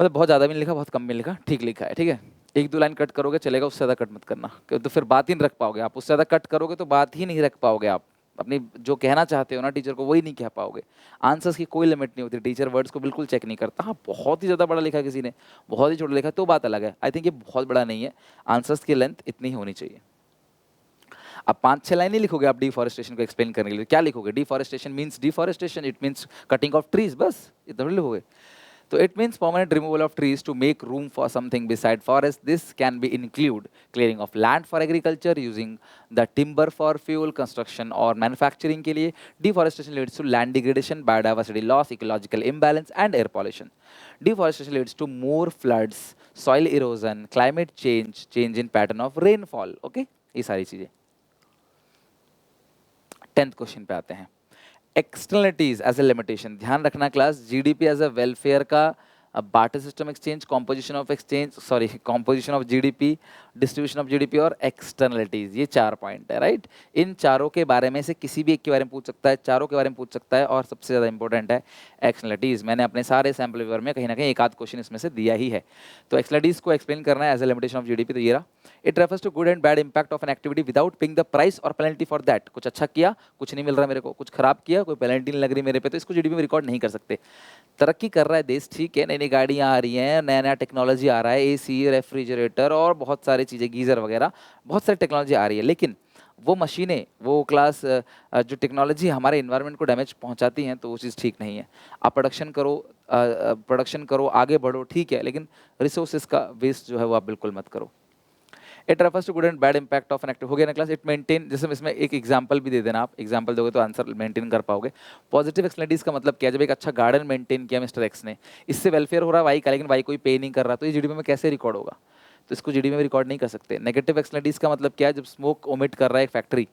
मतलब बहुत ज़्यादा भी नहीं लिखा, बहुत कम भी नहीं लिखा, ठीक लिखा है, ठीक है। 1-2 लाइन कट करोगे चलेगा, उससे ज़्यादा कट मत करना, तो फिर बात ही नहीं रख पाओगे आप। उससे ज़्यादा कट करोगे तो बात ही नहीं रख पाओगे आप, अपनी जो कहना चाहते हो ना टीचर को, वही नहीं कह पाओगे। आंसर्स की कोई लिमिट नहीं होती, टीचर वर्ड्स को बिल्कुल चेक नहीं करता। हाँ, बहुत ही ज़्यादा बड़ा लिखा किसी ने, बहुत ही छोटा लिखा तो बात अलग है। आई थिंक ये बहुत बड़ा नहीं है, आंसर्स की लेंथ इतनी ही होनी चाहिए। अब 5-6 लाइन नहीं लिखोगे आप डिफॉरेस्टेशन को एक्सप्लेन करने के लिए। क्या लिखोगे, deforestation means deforestation, it means cutting of trees, बस इतना लिखोगे। So it means permanent removal of trees to make room for something beside forest. This can be include clearing of land for agriculture, using the timber for fuel, construction or manufacturing के लिए. Deforestation leads to land degradation, biodiversity loss, ecological imbalance and air pollution. Deforestation leads to more floods, soil erosion, climate change, change in pattern of rainfall. Okay, ये सारी चीजें। 10th question पे आते हैं, externalities as a limitation. ध्यान रखना class, GDP as a welfare का, barter system exchange, composition of exchange, sorry composition of GDP, distribution of GDP और एक्सटर्नलिटीज, ये 4 पॉइंट है, राइट। इन चारों के बारे में से किसी भी एक के बारे में पूछ सकता है, चारों के बारे में पूछ सकता है, और सबसे ज़्यादा इंपॉर्टेंट है एक्सटर्नलिटीज। मैंने अपने सारे सैम्पल पेपर में कहीं ना कहीं 1-8 क्वेश्चन इसमें से दिया ही है। तो एक्सटर्नलिटीज को एक्सप्लेन करना है as a limitation of GDP, तो ये रहा। It refers to good and bad impact of an activity without paying the price और पेनल्टी फॉर दैट। कुछ अच्छा किया, कुछ नहीं मिल रहा मेरे को, कुछ खराब किया, कोई पेनल्टी नहीं लग रही मेरे पे, तो इसको जीडीपी में रिकॉर्ड नहीं कर सकते। तरक्की कर रहा है देश, ठीक है, नई नई गाड़ियाँ आ रही हैं, नया नया टेक्नोलॉजी आ रहा है, एसी, रेफ्रिजरेटर और बहुत सारी चीज़ें, गीज़र वगैरह, बहुत सारी टेक्नोलॉजी आ रही है, लेकिन वो मशीनें, वो क्लास जो टेक्नोलॉजी हमारे इन्वायरमेंट को डैमेज पहुंचाती हैं, तो वो चीज़ ठीक नहीं है। आप प्रोडक्शन करो, आगे बढ़ो, ठीक है, लेकिन रिसोर्सेज का वेस्ट जो है वो आप बिल्कुल मत करो। It refers to good and bad impact of an active, हो गया ना क्लास। इट मेंटेन, जैसे इसमें एक एग्जांपल भी दे देना, आप एग्जांपल दोगे तो आंसर मेंटेन कर पाओगे। पॉजिटिव एक्सटर्नलिटीज का मतलब क्या है? जब एक अच्छा गार्डन मेंटेन किया मिस्टर एक्स ने, इससे वेलफेयर हो रहा है वाई का, लेकिन वाई कोई पे नहीं कर रहा, तो ये जीडीपी में कैसे रिकॉर्ड होगा? तो इसको जीडीपी में रिकॉर्ड नहीं कर सकते। नेगेटिव एक्सटर्नलिटीज का मतलब क्या है? जब स्मोक ओमिट कर रहा है एक फैक्ट्री,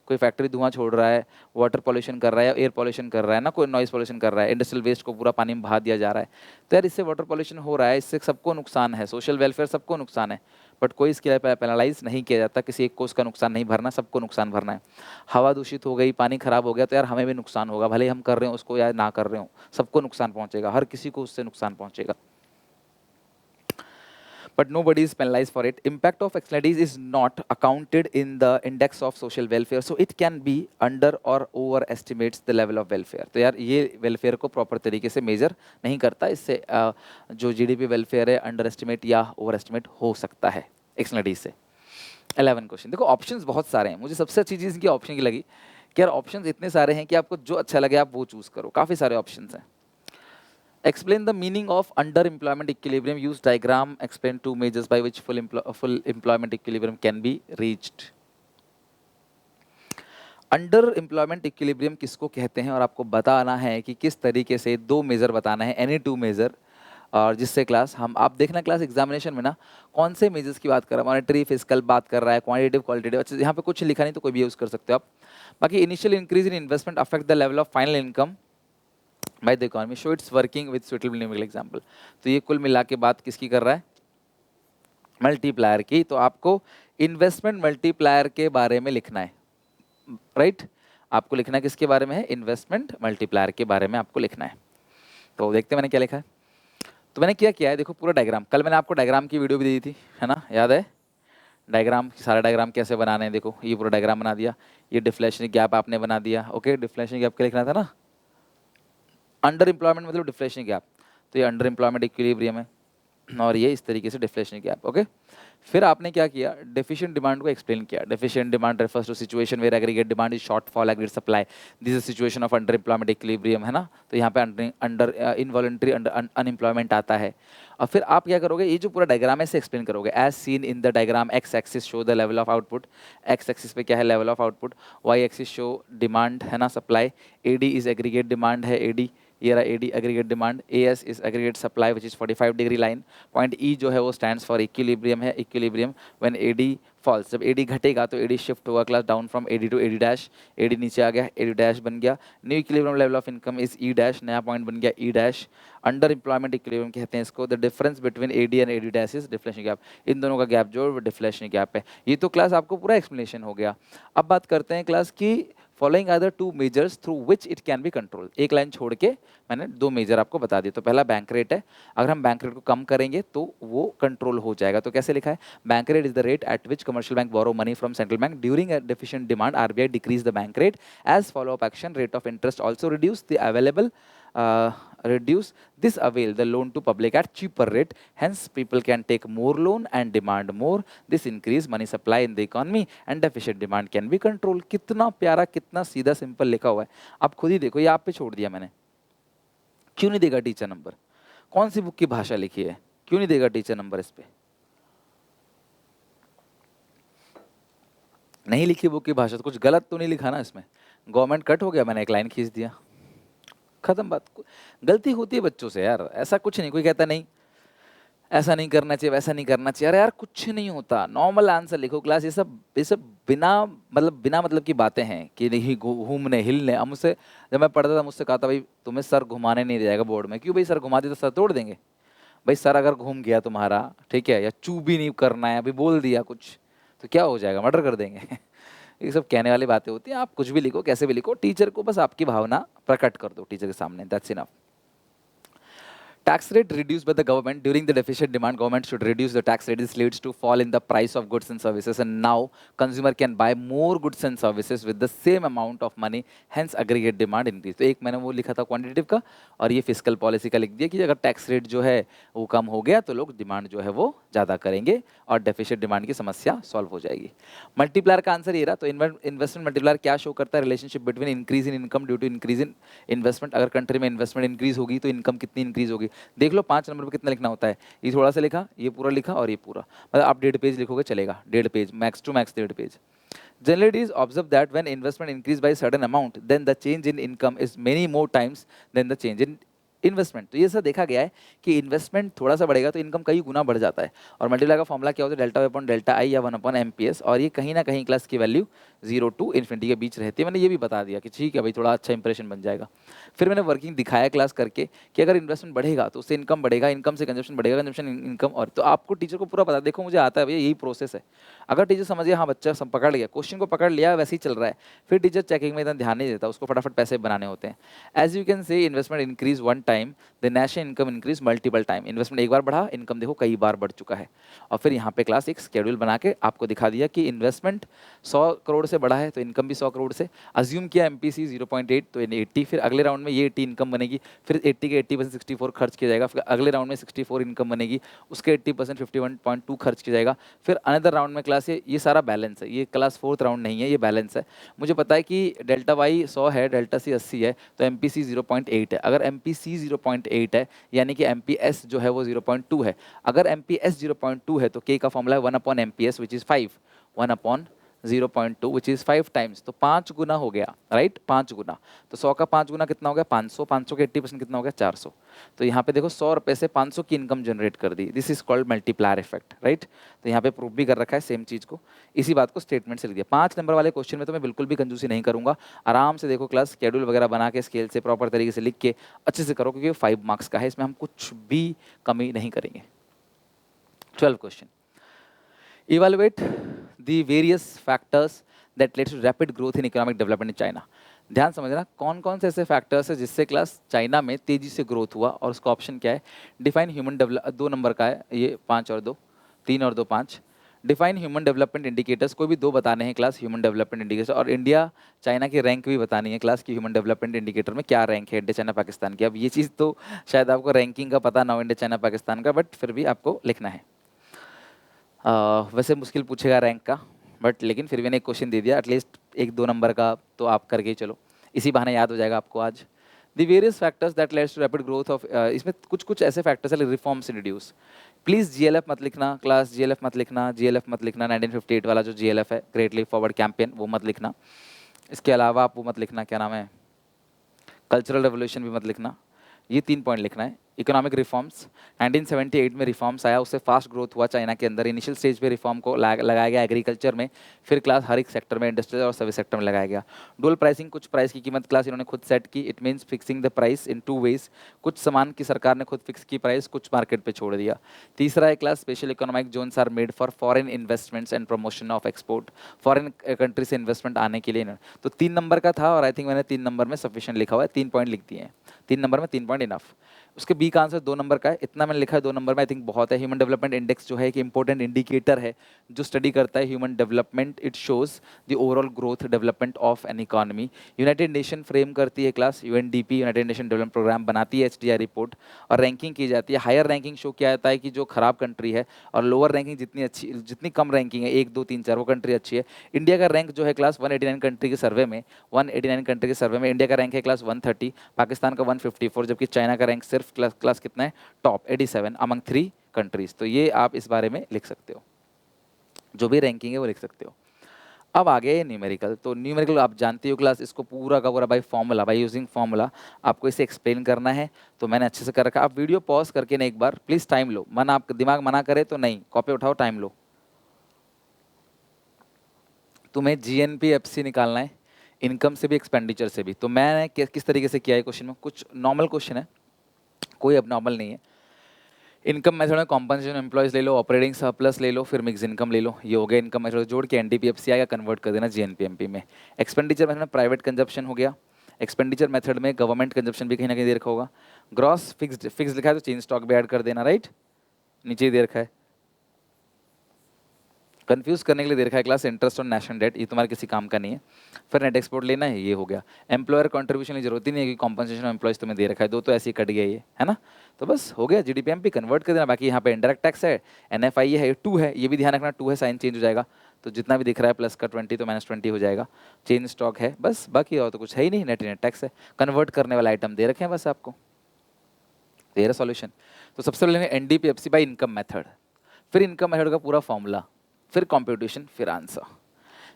कोई फैक्ट्री धुआं छोड़ रहा है, वाटर पॉल्यूशन कर रहा है, एयर पॉल्यूशन कर रहा है ना, कोई नॉइज पॉल्यूशन कर रहा है, इंडस्ट्रियल वेस्ट को पूरा पानी में बहा दिया जा रहा है, तो यार इससे वाटर पॉल्यूशन हो रहा है, इससे सबको नुकसान है, सोशल वेलफेयर सबको नुकसान है, बट कोई इसके लिए पेनलाइज नहीं किया जाता, किसी एक को उसका नुकसान नहीं भरना, सबको नुकसान भरना है। हवा दूषित हो गई, पानी खराब हो गया, तो यार हमें भी नुकसान होगा, भले हम कर रहे हो उसको या ना कर रहे हो, सबको नुकसान पहुंचेगा, हर किसी को उससे नुकसान पहुंचेगा, but nobody is penalized for it. Impact of externalities is not accounted in the index of social welfare, so it can be under or overestimates the level of welfare. तो यार ये वेलफेयर को प्रॉपर तरीके से major नहीं करता, इससे जो जीडीपी वेलफेयर है अंडर एस्टिमेट या ओवर एस्टिमेट हो सकता है एक्सटर्नलिटीज से। 11 क्वेश्चन, देखो ऑप्शंस बहुत सारे हैं, मुझे सबसे अच्छी चीज़ इनकी ऑप्शन की लगी कि यार ऑप्शंस इतने सारे हैं कि आपको जो अच्छा लगे आप वो चूज़ करो, काफ़ी सारे ऑप्शंस हैं। Explain the meaning of underemployment equilibrium. Use diagram. Explain two measures by which full employment equilibrium can be reached. Under employment equilibrium किसको कहते हैं, और आपको बताना है कि किस तरीके से, दो मेजर बताना है, एनी टू मेजर, और जिससे क्लास हम, आप देखना क्लास एग्जामिनेशन में ना कौन से मेजर्स की बात कर रहा है, मॉनेटरी फिजिकल बात कर रहा है, क्वांटिटेटिव क्वालिटेटिव, अच्छा यहाँ पे कुछ लिखा नहीं तो कोई भी यूज़ कर सकते हो आप। बाकी initial increase in investment affect the level of final income by the economy, show it's working with suitable numerical example. तो ये कुल मिला के बात किसकी कर रहा है? मल्टीप्लायर की। तो आपको इन्वेस्टमेंट मल्टीप्लायर के बारे में लिखना है, राइट? आपको लिखना किसके बारे में है? इन्वेस्टमेंट मल्टीप्लायर के बारे में आपको लिखना है। तो देखते हैं मैंने क्या लिखा है। तो मैंने क्या किया है, देखो पूरा डायग्राम, कल मैंने आपको डायग्राम की वीडियो भी दी थी, है ना, याद है? डायग्राम, सारा डायग्राम कैसे बनाने हैं, देखो ये पूरा डायग्राम बना दिया, ये डिफ्लेशन गैप आपने बना दिया, ओके, डिफ्लेशन गैप क्या लिखना था ना, अंडर एम्प्लॉयमेंट मतलब डिफ्लेशन गैप, तो ये अंडर एम्प्लॉयमेंट इक्विलिब्रियम है, और ये इस तरीके से डिफ्लेशन गैप, ओके। फिर आपने क्या किया, डेफिशिएंट डिमांड को एक्सप्लेन किया। Deficient demand refers to situation where aggregate demand is shortfall aggregate supply, this is situation of under employment equilibrium, है ना। तो यहाँ पे अंडर इनवॉलंटरी अनएम्प्लॉयमेंट आता है। और फिर आप क्या करोगे, ये जो पूरा डायग्राम है इसे एक्सप्लेन करोगे, as seen in the diagram, X axis show the level of output, X axis पे क्या है, level of output, Y axis show demand, है ना, supply, AD is aggregate demand है, एडी ये रहा AD aggregate demand, AS is aggregate supply which is 45 degree line, point E जो है वो स्टैंड्स फॉर इक्विलिब्रियम है, इक्विलिब्रियम व्हेन एडी फॉल्स, जब एडी घटेगा तो एडी शिफ्ट होगा class down from AD to AD dash, AD नीचे आ गया, एडी डैश बन गया, new equilibrium level of income is E dash, नया पॉइंट बन गया E dash, under employment equilibrium कहते हैं इसको, the difference between AD and AD dash is deflation gap, इन दोनों का गैप जो डिफ्लेशन गैप है। ये तो क्लास आपको पूरा एक्सप्लेनेशन हो गया। अब बात करते हैं क्लास की following other two measures through which it can be control, एक लाइन छोड़ के मैंने दो मेजर आपको बता दिए। तो पहला बैंक रेट है, अगर हम बैंक रेट को कम करेंगे तो वो कंट्रोल हो जाएगा। तो कैसे लिखा है, bank rate is the rate at which commercial bank borrow money from central bank during deficient demand, RBI decrease the bank rate as follow up action, rate of interest also reduce the available reduce this avail the loan to public at cheaper rate, hence people can take more loan and demand more, this increase money supply in the economy and deficient demand can be controlled। कितना प्यारा, कितना सीधा simple लिखा हुआ है, आप खुद ही देखो, ये आप पे छोड़ दिया मैंने। क्यों नहीं देगा टीचर नंबर, कौन सी बुक की भाषा लिखी है, क्यों नहीं देगा टीचर नंबर इस पे? नहीं लिखी बुक की भाषा, तो कुछ गलत तो नहीं लिखा ना इसमें, गवर्नमेंट कट हो गया, मैंने एक लाइन खींच दिया, खत्म बात। गलती होती है बच्चों से यार, ऐसा कुछ नहीं, कोई कहता नहीं ऐसा नहीं करना चाहिए वैसा नहीं करना चाहिए, अरे यार कुछ नहीं होता, नॉर्मल आंसर लिखो क्लास। ये सब बिना मतलब की बातें हैं कि नहीं घूमने हिलने। अब मुझसे जब मैं पढ़ता था मुझसे कहा था भाई तुम्हें सर घुमाने नहीं जाएगा बोर्ड में, क्यों भाई, सर घुमा दे तो सर तोड़ देंगे भाई, सर अगर घूम गया तुम्हारा, ठीक है, या चू भी नहीं करना है, अभी बोल दिया कुछ तो क्या हो जाएगा, मर्डर कर देंगे। ये सब कहने वाली बातें होती हैं, आप कुछ भी लिखो कैसे भी लिखो, टीचर को बस आपकी भावना प्रकट कर दो टीचर के सामने, that's enough. Tax rate reduced by the government during the deficit demand. Government should reduce the tax rate. This leads to fall in the price of goods and services, and now consumer can buy more goods and services with the same amount of money. Hence aggregate demand increase. तो एक मैंने वो लिखा था quantitative का, और ये fiscal policy का लिख दिया कि अगर टैक्स रेट जो है वो कम हो गया तो लोग डिमांड जो है वो ज़्यादा करेंगे और डेफिसिट डिमांड की समस्या सॉल्व हो जाएगी। मल्टीप्लायर का आंसर ये रहा। तो इन्वेस्टमेंट मल्टीप्लायर क्या शो करता है? Relationship between increase in income due to increase in investment. अगर कंट्री में इन्वेस्टमेंट इंक्रीज होगी तो इनकम कितनी इंक्रीज होगी? देख लो 5 नंबर पर कितना लिखना होता है। ये थोड़ा सा लिखा, ये पूरा लिखा और ये पूरा, मतलब आप 1.5 पेज लिखोगे चलेगा, 1.5 page, max to max 1.5 page. Generally, it is observed that when investment increase by a certain amount, then the change in income is many more times than the change in investment. तो ये सब देखा गया है कि investment थोड़ा सा बढ़ेगा तो इनकम कई गुना बढ़ जाता है। और मल्टीप्लाई का फॉर्मूला क्या होता है? डेल्टा अपॉन डेल्टा आई या 1/MPS, और ये कहीं ना कहीं क्लास की वैल्यू 0 to इन्फिनिटी के बीच रहती है। मैंने ये भी बता दिया कि ठीक है भाई, थोड़ा अच्छा इंप्रेशन बन जाएगा। फिर मैंने वर्किंग दिखाया क्लास करके कि अगर इन्वेस्टमेंट बढ़ेगा तो उससे इनकम बढ़ेगा, इनकम से कंजप्शन बढ़ेगा, कंजप्शन इनकम, और तो आपको टीचर को पूरा पता, देखो मुझे आता है भैया, यही प्रोसेस है। अगर टीचर समझिए हाँ बच्चा सब पकड़ लिया, क्वेश्चन को पकड़ लिया, वैसे ही चल रहा है, फिर टीचर चेकिंग में इतना ध्यान नहीं देता, उसको फटाफट पैसे बनाने होते हैं। As you can say investment increase one time, the national income increase multiple time. Investment एक बार बढ़ा, इनकम देखो कई बार बढ़ चुका है। और फिर यहाँ पे क्लास एक शेड्यूल बना के आपको दिखा दिया कि इन्वेस्टमेंट 100 करोड़ से बढ़ा है तो इनकम भी 100 करोड़ से। अज्यूम किया एमपीसी 0.8 तो 80, फिर अगले राउंड में ये 80 इनकम बनेगी, फिर 80 के 80% 64 खर्च किया जाएगा, फिर अगले राउंड में 64 इनकम बनेगी, उसके 80% 51.2 खर्च किया जाएगा, फिर अनदर राउंड में क्लास ये सारा बैलेंस है। ये क्लास 4th राउंड नहीं है, ये बैलेंस है। मुझे पता है कि डेल्टा वाई 100 है, डेल्टा सी 80 है, तो एमपीसी 0.8 है। अगर एमपीसी 0.8 है यानी कि एमपीएस जो है वो 0.2 है। अगर एमपीएस 0.2 है तो के का फॉर्मूला है 1/MPS which is 5, 1/0.2 which is 5 times, तो 5 गुना हो गया, राइट? 5 गुना, तो 100 का 5 गुना कितना हो गया? 500, 500 के 80% कितना हो गया? 400। तो यहाँ पे देखो 100 रुपये से 500 की इनकम जनरेट कर दी। This is called multiplier effect, right? तो यहाँ पे प्रूफ भी कर रखा है सेम चीज को, इसी बात को स्टेटमेंट से लिख दिया। 5 नंबर वाले क्वेश्चन में तो मैं बिल्कुल भी कंजूसी नहीं करूंगा, आराम से देखो क्लास शेड्यूल वगैरह बना के स्केल से प्रॉपर तरीके से लिख के अच्छे से करो, क्योंकि 5 मार्क्स का है, इसमें हम कुछ भी कमी नहीं करेंगे। 12 question, evaluate the various factors that led to rapid growth in economic development in China. ध्यान समझना कौन कौन से ऐसे फैक्टर्स है जिससे क्लास चाइना में तेजी से ग्रोथ हुआ, और उसका ऑप्शन क्या है? डिफाइन ह्यूमन डेवलप, 2 नंबर का है ये, 5 और 2, 3 और 2 5। डिफाइन ह्यूमन डेवलपमेंट इंडिकेटर्स, कोई भी 2 बताने हैं क्लास ह्यूमन डेवलपमेंट इंडिकेटर्स, और इंडिया चाइना की रैंक भी बतानी है क्लास की ह्यूमन डेवलपमेंट इंडिकेटर में क्या रैंक है इंडिया चाइना पाकिस्तान की। अब ये चीज़ तो शायद आपको रैंकिंग का पता ना हो इंडिया चाइना पाकिस्तान का, बट फिर भी आपको लिखना है। वैसे मुश्किल पूछेगा रैंक का, बट लेकिन फिर भी मैंने एक क्वेश्चन दे दिया, एटलीस्ट 1-2 नंबर का तो आप करके ही चलो, इसी बहाने याद हो जाएगा आपको आज। The various factors that leads to rapid growth of, इसमें कुछ कुछ ऐसे फैक्टर्स है, रिफॉर्म्स इंट्रोड्यूस। प्लीज़ जीएलएफ मत लिखना क्लास, जीएलएफ मत लिखना, जीएलएफ मत लिखना, 1958 वाला जो जीएलएफ है, ग्रेट लीप फॉरवर्ड कैंपेन, वो मत लिखना। इसके अलावा आप वो मत लिखना, क्या नाम है, कल्चरल रेवोल्यूशन भी मत लिखना। ये 3 पॉइंट लिखना है। इकोनॉमिक रिफॉर्म्स, 1978 में रिफॉर्म्स आया, उससे फास्ट ग्रोथ हुआ चाइना के अंदर। इनिशियल स्टेज पे रिफॉर्म को लगाया गया एग्रीकल्चर में, फिर क्लास हर एक सेक्टर में, इंडस्ट्रियल और सर्विस सेक्टर में लगाया गया। डुअल प्राइसिंग, कुछ प्राइस की कीमत क्लास इन्होंने खुद सेट की, it means fixing the price in 2 ways. कुछ सामान की सरकार ने खुद फिक्स की प्राइस, कुछ मार्केट पे छोड़ दिया। तीसरा है class special economic zones are made for foreign investments and promotion of export, foreign country से इन्वेस्टमेंट आने के लिए। तो 3 नंबर का था, और आई थिंक मैंने 3 नंबर में सफिशिएंट लिखा हुआ है, 3 पॉइंट लिख दिए हैं। 3 नंबर में 3 पॉइंट इनफ। उसके बी का आंसर 2 नंबर का है, इतना मैंने लिखा है 2 नंबर में, आई थिंक बहुत है। ह्यूमन डेवलपमेंट इंडेक्स जो है एक इंपॉर्टेंट इंडिकेटर है जो स्टडी करता है human development, it shows the overall growth development of an economy. United nation frame करती है class, UNDP united nation development programme बनाती है एचडीआई रिपोर्ट, और रैंकिंग की जाती है। हायर रैंकिंग शो किया जाता है कि जो खराब कंट्री है, और लोअर रैंकिंग जितनी अच्छी, जितनी कम रैंकिंग है 1 2 3 4 वो कंट्री अच्छी है। इंडिया का रैंक जो है क्लास 189 कंट्री के सर्वे में, 189 कंट्री के सर्वे में इंडिया का रैंक है क्लास 130, पाकिस्तान का 154, जबकि चाइना का रैंक सिर्फ क्लास कितना है, टॉप 87 अमंग 3 कंट्रीज। तो ये आप इस बारे में लिख सकते हो, जो भी रैंकिंग है वो लिख सकते हो। अब आगे न्यूमेरिकल, तो न्यूमेरिकल आप जानते हो क्लास, इसको पूरा का पूरा by formula, by using formula आपको इसे एक्सप्लेन करना है। तो मैंने अच्छे से कर रखा। आप वीडियो पॉज करके ना एक बार प्लीज टाइम लो, मन आप दिमाग मना करे तो नहीं, कॉपी उठाओ, टाइम लो। तुम्हें जीएनपीएफसी निकालना है, इनकम से भी एक्सपेंडिचर से भी। तो मैंने किस तरीके से किया है क्वेश्चन में, कुछ नॉर्मल क्वेश्चन है, कोई अब नॉर्मल नहीं है। इनकम मेथड में कॉम्पनसेशन एम्प्लॉयज ले लो, ऑपरेटिंग सरप्लस ले लो, फिर मिक्स इनकम ले लो, ये हो गया इनकम मेथड। जोड़ के एनडीपीएफसी आएगा, कन्वर्ट कर देना जीएनपीएमपी में। एक्सपेंडिचर मेथड में प्राइवेट कंजप्शन हो गया, एक्सपेंडिचर मेथड में गवर्नमेंट कंजप्शन भी कहीं ना कहीं दे रखा होगा। ग्रॉस फिक्स लिखा है तो चेंज स्टॉक भी ऐड कर देना, राइट, नीचे ही दे रखा है। कंफ्यूज करने के लिए दे रखा है class interest on national debt, ये तुम्हारे किसी काम का नहीं है। फिर नेट एक्सपोर्ट लेना है, ये हो गया। एम्प्लॉयर कंट्रीब्यूशन की जरूरत ही नहीं है, क्योंकि कॉम्पनसेशन ऑफ एम्प्लॉयज तुम्हें दे रखा है, दो तो ऐसे ही कट गया ये, है ना। तो बस हो गया, जीडीपीएमपी कन्वर्ट कर देना। बाकी यहाँ पे इंडायरेक्ट टैक्स है, एनएफआई है, 2 है, ये भी ध्यान रखना, 2 है, साइन चेंज हो जाएगा। तो जितना भी दिख रहा है प्लस का 20 तो -20 हो जाएगा। चेंज स्टॉक है बस, बाकी और तो कुछ है ही नहीं। नेट टैक्स है, कन्वर्ट करने वाला आइटम दे रखे हैं बस आपको, तेरा सॉल्यूशन। तो सबसे पहले एनडीपीएफसी बाय इनकम मेथड, फिर इनकम मेथड का पूरा फॉर्मूला, फिर कंप्यूटेशन, फिर आंसर,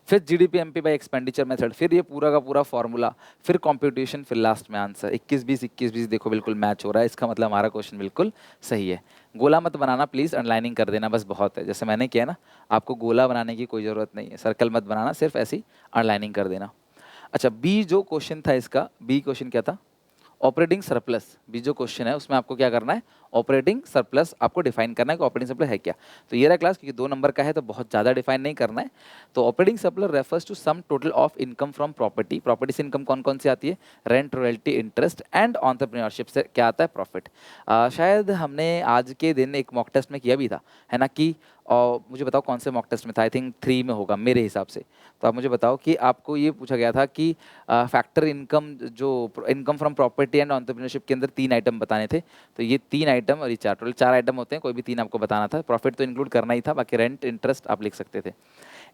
फिर जीडीपीएमपी बाय एक्सपेंडिचर मेथड, फिर ये पूरा का पूरा फॉर्मूला, फिर कंप्यूटेशन, फिर लास्ट में आंसर। 21-20 देखो बिल्कुल मैच हो रहा है, इसका मतलब हमारा क्वेश्चन बिल्कुल सही है। गोला मत बनाना प्लीज़, अंडरलाइनिंग कर देना बस बहुत है, जैसे मैंने किया ना। आपको गोला बनाने की कोई ज़रूरत नहीं है, सर्कल मत बनाना, सिर्फ ऐसी अंडरलाइनिंग कर देना। अच्छा, बी जो क्वेश्चन था इसका, बी क्वेश्चन क्या था, ऑपरेटिंग सरप्लस। बी जो क्वेश्चन है उसमें आपको क्या करना है, ऑपरेटिंग सरप्लस आपको डिफाइन करना है कि ऑपरेटिंग सरप्लस है क्या। तो ये रहा क्लास, क्योंकि 2 नंबर का है तो बहुत ज़्यादा डिफाइन नहीं करना है। तो operating surplus refers to sum total of income from property. Property से इनकम कौन कौन सी आती है, rent, royalty, interest and entrepreneurship से क्या आता है, प्रॉफिट। शायद हमने आज के दिन एक मॉक टेस्ट में किया भी था, है ना, कि और मुझे बताओ कौन से मॉक टेस्ट में था, आई थिंक 3 में होगा मेरे हिसाब से। तो आप मुझे बताओ कि आपको ये पूछा गया था कि फैक्टर इनकम, जो income from property and entrepreneurship के अंदर 3 आइटम बताने थे। तो ये 3 आइटम और ये 4, टोटल 4 आइटम होते हैं, कोई भी 3 आपको बताना था। प्रॉफिट तो इंक्लूड करना ही था, बाकी रेंट, इंटरेस्ट आप लिख सकते थे।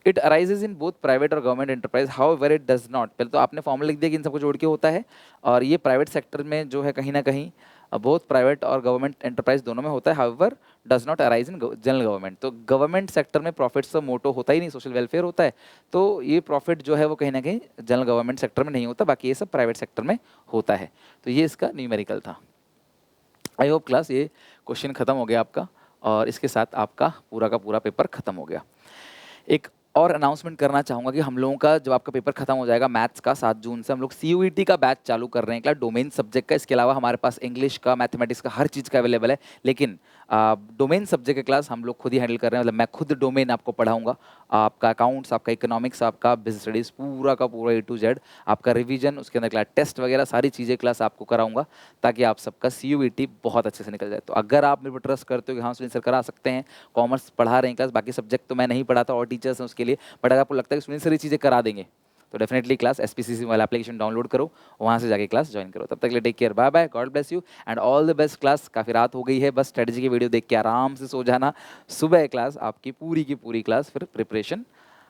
It arises in both private और government enterprise, however it does not. पहले तो आपने फॉर्मूला लिख दिया कि इन सबको जोड़ के होता है, और ये प्राइवेट सेक्टर में जो है कहीं ना कहीं बोथ प्राइवेट और गवर्नमेंट एंटरप्राइज दोनों में होता है, however does not arise in general government. तो गवर्नमेंट सेक्टर में प्रॉफिट्स तो मोटो होता ही नहीं, सोशल वेलफेयर होता है। तो ये प्रॉफिट जो है वो कहीं ना कहीं जनरल गवर्नमेंट सेक्टर में नहीं होता, बाकी ये सब प्राइवेट सेक्टर में होता है। तो ये इसका न्यूमेरिकल था। आई होप क्लास ये क्वेश्चन खत्म हो गया आपका, और इसके साथ आपका पूरा का पूरा पेपर खत्म हो गया। एक और अनाउंसमेंट करना चाहूँगा कि हम लोगों का जब आपका पेपर खत्म हो जाएगा मैथ्स का 7 जून से, हम लोग CUET का बैच चालू कर रहे हैं क्लास, डोमेन सब्जेक्ट का। इसके अलावा हमारे पास इंग्लिश का, मैथमेटिक्स का, हर चीज़ का अवेलेबल है। लेकिन डोमेन सब्जेक्ट की क्लास हम लोग खुद ही हैंडल कर रहे हैं, मतलब मैं खुद डोमेन आपको पढ़ाऊंगा। आपका अकाउंट्स, आपका इकोनॉमिक्स, आपका बिजनेस स्टडीज़, पूरा का पूरा A to Z, आपका रिवीजन, उसके अंदर क्लास टेस्ट वगैरह सारी चीज़ें क्लास आपको कराऊंगा, ताकि आप सबका CUET बहुत अच्छे से निकल जाए। तो अगर आप मेरे पर ट्रस्ट करते हो कि हाँ सुनील सर करा सकते हैं, कॉमर्स पढ़ा रहे हैं क्लास, बाकी सब्जेक्ट तो मैं नहीं पढ़ाता और टीचर्स हैं उसके लिए, बट अगर आपको लगता है कि सुनील सर ये चीज़ें करा देंगे, तो डेफिनेटली क्लास SPCC वाला एप्लीकेशन डाउनलोड करो, वहाँ से जाके क्लास ज्वाइन करो। तब तक के लिए take care, bye bye, God bless you and all the best class. काफ़ी रात हो गई है, बस स्ट्रेटजी की वीडियो देख के आराम से सो जाना। सुबह क्लास आपकी पूरी की पूरी क्लास, फिर प्रिपरेशन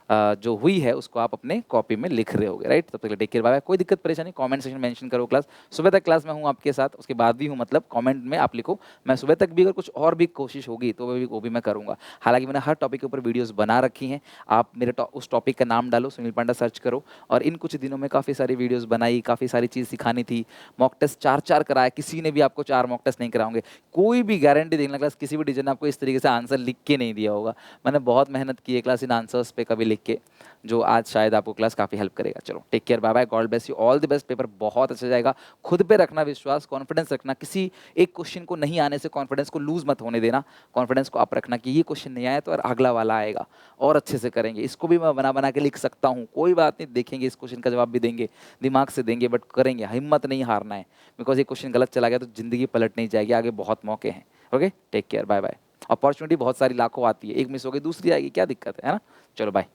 जो हुई है उसको आप अपने कॉपी में लिख रहे होगे, राइट। तब तक के लिए टेक केयर, बाय बाय। कोई दिक्कत परेशानी कमेंट सेक्शन में मेंशन करो क्लास। सुबह तक क्लास में हूँ आपके साथ, उसके बाद भी हूँ, मतलब कमेंट में आप लिखो। मैं सुबह तक भी अगर कुछ और भी कोशिश होगी तो वो भी मैं करूँगा। हालांकि मैंने हर टॉपिक के ऊपर वीडियोज़ बना रखी हैं, आप मेरे उस टॉपिक का नाम डालो, सुनील पांडा सर्च करो। और इन कुछ दिनों में काफ़ी सारी वीडियोज़ बनाई, काफ़ी सारी चीज़ सिखानी थी। मॉक टेस्ट 4-4 कराया, किसी ने भी आपको 4 मॉक टेस्ट नहीं कराओगे, कोई भी गारंटी देखना क्लास, किसी भी टीचर ने आपको इस तरीके से आंसर लिख के नहीं दिया होगा। मैंने बहुत मेहनत की है क्लास इन आंसर्स पे कभी लिख के, जो आज शायद आपको क्लास काफ़ी हेल्प करेगा। चलो take care, bye bye, God bless you, all the best. Paper बहुत अच्छा जाएगा, खुद पे रखना विश्वास, कॉन्फिडेंस रखना। किसी एक क्वेश्चन को नहीं आने से कॉन्फिडेंस को लूज मत होने देना। कॉन्फिडेंस को आप रखना कि ये क्वेश्चन नहीं आया तो और अगला वाला आएगा और अच्छे से करेंगे। इसको भी मैं बना बना के लिख सकता हूँ, कोई बात नहीं, देखेंगे इस क्वेश्चन का जवाब भी देंगे, दिमाग से देंगे, बट करेंगे। हिम्मत नहीं हारना है, बिकॉज ये क्वेश्चन गलत चला गया तो जिंदगी पलट नहीं जाएगी, आगे बहुत मौके हैं। Okay, take care, bye bye. Opportunity बहुत सारी लाखों आती है, एक मिस हो गई दूसरी आएगी, क्या दिक्कत है ना। चलो बाय।